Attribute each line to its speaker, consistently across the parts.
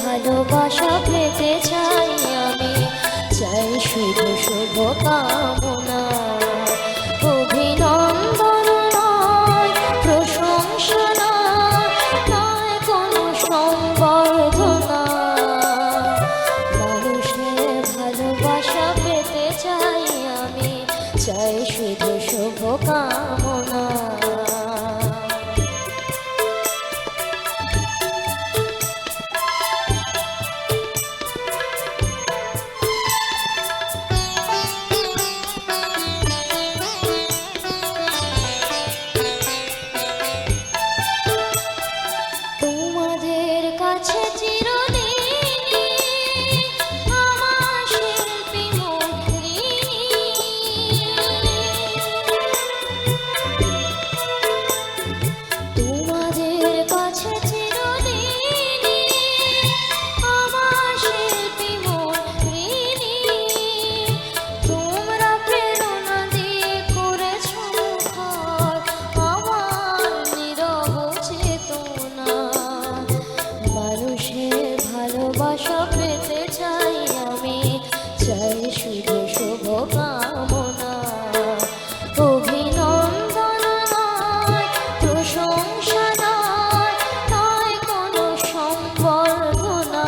Speaker 1: ভালোবাসা পেতে চাই আমি, চাই শুধু শুভ কামনা। অভিনন্দন নয়, প্রশংসা নয় কোনো সম্বর্ধনা। মানুষের ভালোবাসা পেতে চাই আমি, চাই শুধু শুভ কামনা। ভালোবাসা পেতে চাই আমি, চাই শুধু শুভ কামনা। অভিনন্দন নয়, প্রশংসা নয় কোনো সম্বর্ধনা।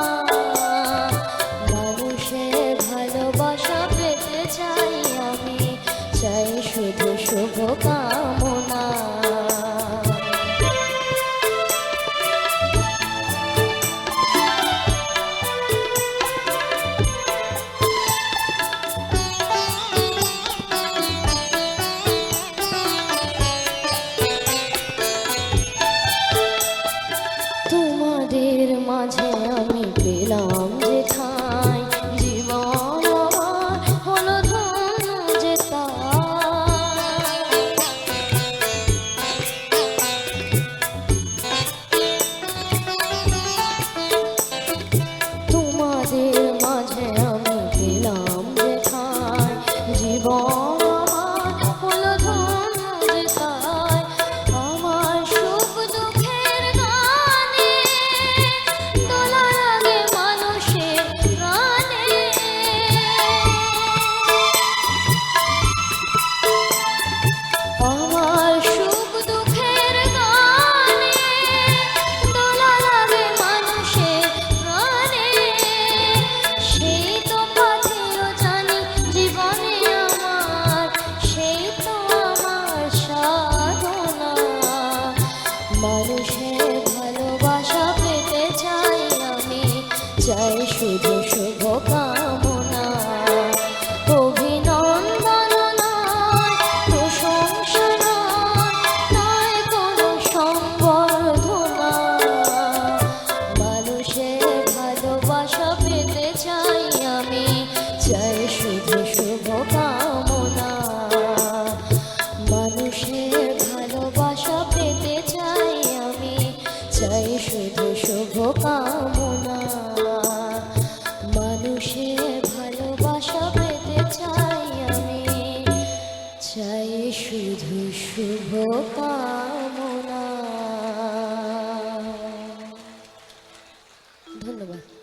Speaker 1: মানুষের ভালোবাসা পেতে চাই আমি, চাই শুধু শুভ কামনা। তোমাদের মাঝে আমি পেলাম যে ঠাঁই, জীবন আমার হলো ধন্য যে তাই। তোমাদের মাঝে আমি পেলাম যে ঠাঁই, জীবন মানুষের ভালোবাসা পেতে চাই আমি, চাই শুধু শুভ কামনা। অভিনন্দন নয়, প্রশংসা নয় কোনো সম্বর্ধনা। মানুষের ভালোবাসা পেতে চাই আমি, চাই শুধু শুভ কামনা। মানুষের ভালোবাসা পেতে চাই আমি, চাই শুধু শুভ কামনা। মানুষের ভালোবাসা পেতে চাই আমি, চাই শুধু শুভ কামনা। ধন্যবাদ।